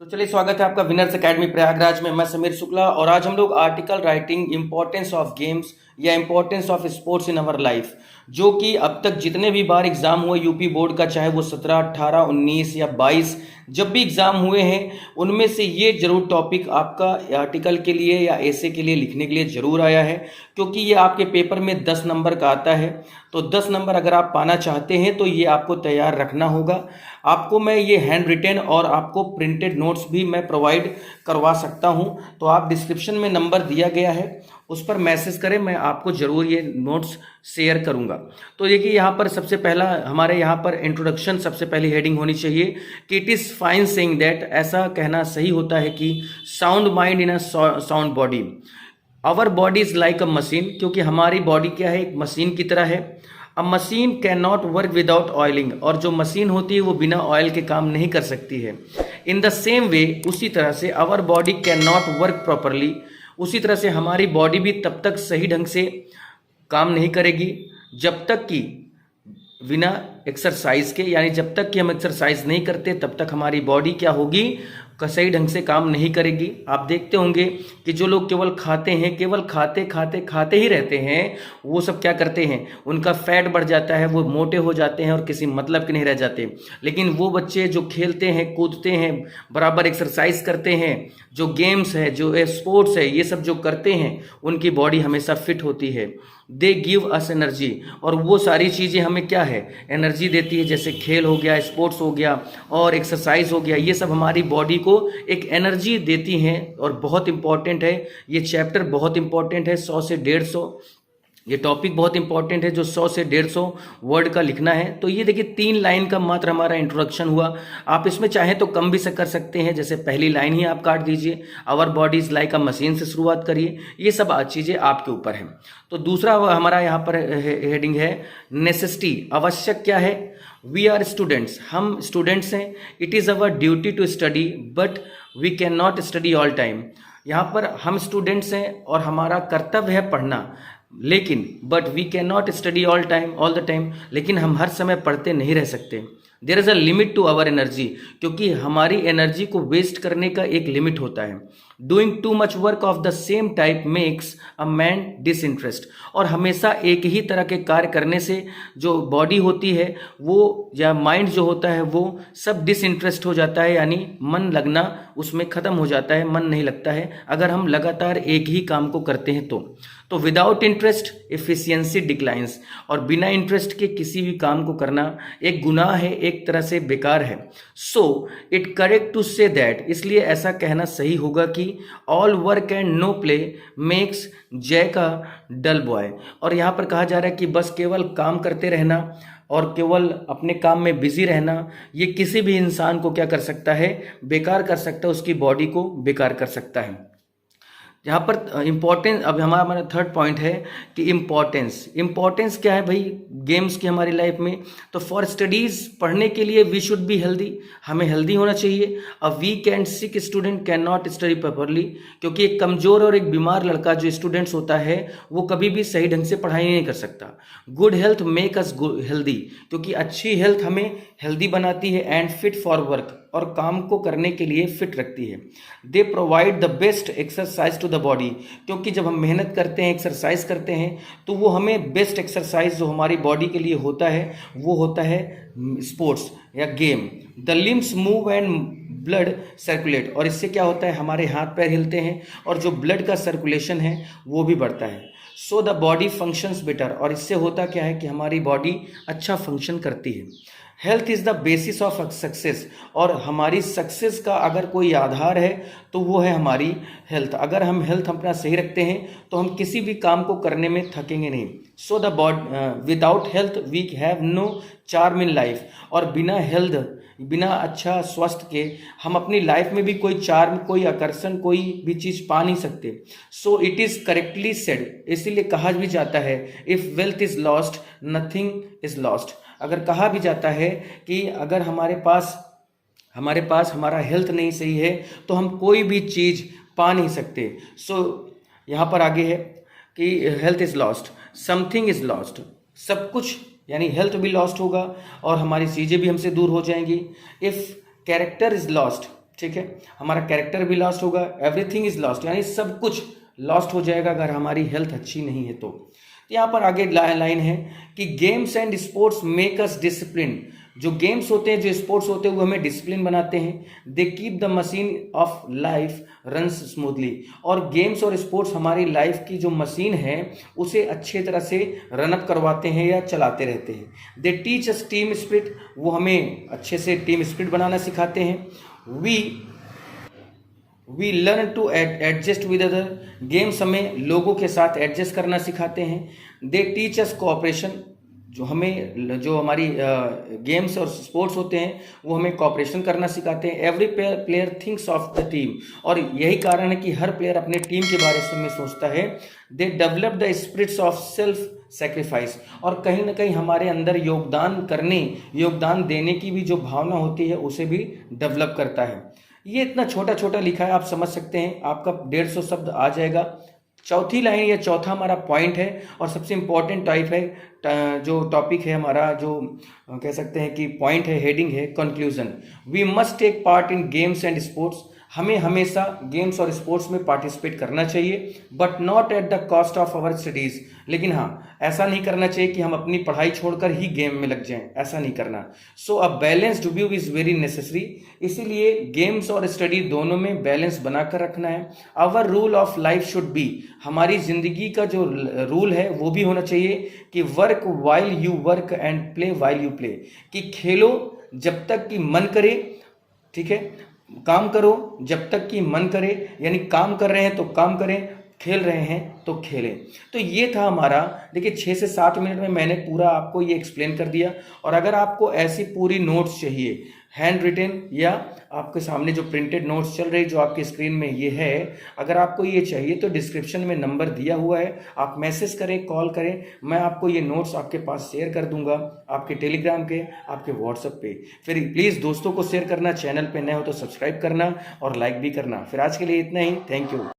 तो चलिए स्वागत है आपका विनर्स एकेडमी प्रयागराज में। मैं समीर शुक्ला और आज हम लोग article writing importance of games या importance of sports in our life, जो कि अब तक जितने भी बार एग्जाम हुए यूपी बोर्ड का, चाहे वो 17, 18, 19 या 22, जब भी एग्जाम हुए हैं उनमें से ये जरूर टॉपिक आपका आर्टिकल के लिए या ऐसे के लिए लिखने के लिए जरूर आया है, क्योंकि ये आपके पेपर में 10 नंबर का आता है। तो 10 नंबर अगर आप पाना चाहते हैं तो ये आपको तैयार रखना होगा। आपको मैं ये हैंड रिटेन और आपको प्रिंटेड नोट्स भी मैं प्रोवाइड करवा सकता हूं, तो आप डिस्क्रिप्शन में नंबर दिया गया है उस पर मैसेज करें, मैं आपको ज़रूर ये नोट्स शेयर करूंगा। तो देखिए यहाँ पर सबसे पहला हमारे यहाँ पर इंट्रोडक्शन, सबसे पहली हेडिंग होनी चाहिए कि it is fine saying that, ऐसा कहना सही होता है कि sound mind in a sound body, our body is like a machine, क्योंकि हमारी बॉडी क्या है, एक मशीन की तरह है। अ machine can not work without oiling, और जो मशीन होती है वो बिना ऑयल के काम नहीं कर सकती है। इन द सेम वे, उसी तरह से our body can not work properly, उसी तरह से हमारी बॉडी भी तब तक सही ढंग से काम नहीं करेगी जब तक कि बिना एक्सरसाइज के, यानी जब तक कि हम एक्सरसाइज नहीं करते तब तक हमारी बॉडी क्या होगी, सही ढंग से काम नहीं करेगी। आप देखते होंगे कि जो लोग केवल खाते हैं, केवल खाते खाते खाते ही रहते हैं, वो सब क्या करते हैं, उनका फैट बढ़ जाता है, वो मोटे हो जाते हैं और किसी मतलब के नहीं रह जाते। लेकिन वो बच्चे जो खेलते हैं, कूदते हैं, बराबर एक्सरसाइज करते हैं, जो गेम्स है, जो स्पोर्ट्स है, ये सब जो करते हैं, उनकी बॉडी हमेशा फिट होती है। दे गिव अस एनर्जी, और वो सारी चीज़ें हमें क्या है, एनर्जी देती है। जैसे खेल हो गया, स्पोर्ट्स हो गया और एक्सरसाइज हो गया, ये सब हमारी बॉडी को एक एनर्जी देती हैं और बहुत इंपॉर्टेंट है। ये चैप्टर बहुत इंपॉर्टेंट है, 100 से 150, ये टॉपिक बहुत इंपॉर्टेंट है जो 100 से 150 वर्ड का लिखना है। तो ये देखिए 3 लाइन का मात्र हमारा इंट्रोडक्शन हुआ। आप इसमें चाहें तो कम भी से कर सकते हैं, जैसे पहली लाइन ही आप काट दीजिए, our body is like a machine से शुरुआत करिए। ये सब चीज़ें आपके ऊपर हैं। तो दूसरा हमारा यहाँ पर हेडिंग है नेसेसिटी, आवश्यक क्या है। वी आर स्टूडेंट्स, हम स्टूडेंट्स हैं। It is our duty to study but we can not study all time. यहाँ पर हम स्टूडेंट्स हैं और हमारा कर्तव्य है पढ़ना, लेकिन but we can not study all the time, लेकिन हम हर समय पढ़ते नहीं रह सकते। There is a limit to our energy, क्योंकि हमारी एनर्जी को वेस्ट करने का एक लिमिट होता है। Doing too much work of the same type makes a man disinterest, और हमेशा एक ही तरह के कार्य करने से जो बॉडी होती है वो, या माइंड जो होता है वो सब डिसइंटरेस्ट हो जाता है, यानी मन लगना उसमें ख़त्म हो जाता है, मन नहीं लगता है अगर हम लगातार एक ही काम को करते हैं तो विदाउट इंटरेस्ट एफिशिएंसी डिक्लाइंस, और बिना इंटरेस्ट के किसी भी काम को करना एक गुनाह है, एक तरह से बेकार है। So it correct to say that, इसलिए ऐसा कहना सही होगा कि all work and no play makes Jack a dull boy, और यहाँ पर कहा जा रहा है कि बस केवल काम करते रहना और केवल अपने काम में बिजी रहना, ये किसी भी इंसान को क्या कर सकता है, बेकार कर सकता है, उसकी बॉडी को बेकार कर सकता है। यहाँ पर इम्पोर्टेंस, अब हमारा थर्ड पॉइंट है कि इम्पोर्टेंस क्या है भाई गेम्स की हमारी लाइफ में। तो फॉर स्टडीज़, पढ़ने के लिए वी शुड बी हेल्दी, हमें हेल्दी होना चाहिए। A weak and sick student can not study properly, क्योंकि एक कमज़ोर और एक बीमार लड़का जो स्टूडेंट्स होता है वो कभी भी सही ढंग से पढ़ाई नहीं कर सकता। Good health make us healthy, क्योंकि अच्छी हेल्थ हमें हेल्दी बनाती है। एंड फिट फॉर वर्क, और काम को करने के लिए फिट रखती है। They provide the best exercise to the body, क्योंकि जब हम मेहनत करते हैं, एक्सरसाइज करते हैं, तो वो हमें बेस्ट एक्सरसाइज जो हमारी बॉडी के लिए होता है वो होता है स्पोर्ट्स या game. The limbs move and blood circulate, और इससे क्या होता है, हमारे हाथ पैर हिलते हैं और जो ब्लड का सर्कुलेशन है वो भी बढ़ता है। So the body functions better, और इससे होता क्या है कि हमारी बॉडी अच्छा फंक्शन करती है। Health is the basis of success, और हमारी सक्सेस का अगर कोई आधार है तो वो है हमारी हेल्थ। अगर हम हेल्थ अपना सही रखते हैं तो हम किसी भी काम को करने में थकेंगे नहीं। So the without health we have no charm in life, और बिना हेल्थ, बिना अच्छा स्वास्थ्य के हम अपनी लाइफ में भी कोई चार्म, कोई आकर्षण, कोई भी चीज़ पा नहीं सकते। So it is correctly said, इसीलिए कहा भी जाता है if wealth is lost nothing is lost. अगर कहा भी जाता है कि अगर हमारे पास हमारा हेल्थ नहीं सही है तो हम कोई भी चीज़ पा नहीं सकते। सो यहाँ पर आगे है कि health is lost something is lost, सब कुछ, यानी हेल्थ भी लॉस्ट होगा और हमारी चीज़ें भी हमसे दूर हो जाएंगी। इफ़ कैरेक्टर इज़ लॉस्ट, ठीक है, हमारा कैरेक्टर भी लॉस्ट होगा, एवरीथिंग इज लॉस्ट, यानी सब कुछ लॉस्ट हो जाएगा अगर हमारी हेल्थ अच्छी नहीं है तो। यहाँ पर आगे लाइन है कि games and sports make us discipline. जो गेम्स होते हैं, जो स्पोर्ट्स होते हैं, वो हमें डिसिप्लिन बनाते हैं। They keep the machine of life runs smoothly. और गेम्स और स्पोर्ट्स हमारी लाइफ की जो मशीन है उसे अच्छे तरह से रनअप करवाते हैं या चलाते रहते हैं। They teach us team spirit. वो हमें अच्छे से टीम स्पिरिट बनाना सिखाते हैं। We learn to adjust with other. Games हमें लोगों के साथ एडजस्ट करना सिखाते हैं। They teach us cooperation. जो हमारी गेम्स और स्पोर्ट्स होते हैं वो हमें कोऑपरेशन करना सिखाते हैं। Every player thinks of the team. और यही कारण है कि हर प्लेयर अपने टीम के बारे में सोचता है। They develop the spirits of self sacrifice. और कहीं ना कहीं हमारे अंदर योगदान देने की भी जो भावना होती है उसे भी डेवलप करता है। ये इतना छोटा छोटा लिखा है, आप समझ सकते हैं, आपका 150 शब्द आ जाएगा। चौथी लाइन या चौथा हमारा पॉइंट है और सबसे इंपॉर्टेंट टाइप है, जो टॉपिक है हमारा, जो कह सकते हैं कि पॉइंट है, हेडिंग है, conclusion. We must take part in games and sports. हमें हमेशा गेम्स और स्पोर्ट्स में पार्टिसिपेट करना चाहिए, but not at the cost of our studies. लेकिन हाँ, ऐसा नहीं करना चाहिए कि हम अपनी पढ़ाई छोड़कर ही गेम में लग जाएं, ऐसा नहीं करना। So a balanced view is very necessary. इसीलिए गेम्स और स्टडी दोनों में बैलेंस बनाकर रखना है। Our rule of life should be. हमारी जिंदगी का जो रूल है वो भी होना चाहिए कि work while you work and play while you play. कि खेलो जब तक कि मन करे, ठीक है, काम करो जब तक कि मन करे, यानी काम कर रहे हैं तो काम करें, खेल रहे हैं तो खेलें। तो ये था हमारा, देखिए 6 से 7 मिनट में मैंने पूरा आपको ये एक्सप्लेन कर दिया। और अगर आपको ऐसी पूरी नोट्स चाहिए, हैंड रिटन या आपके सामने जो प्रिंटेड नोट्स चल रही, जो आपकी स्क्रीन में ये है, अगर आपको ये चाहिए तो डिस्क्रिप्शन में नंबर दिया हुआ है, आप मैसेज करें, कॉल करें, मैं आपको ये नोट्स आपके पास शेयर कर दूंगा, आपके टेलीग्राम के, आपके व्हाट्सएप पे। फिर प्लीज़ दोस्तों को शेयर करना, चैनल पे नए हो तो सब्सक्राइब करना और लाइक भी करना। फिर आज के लिए इतना ही, थैंक यू।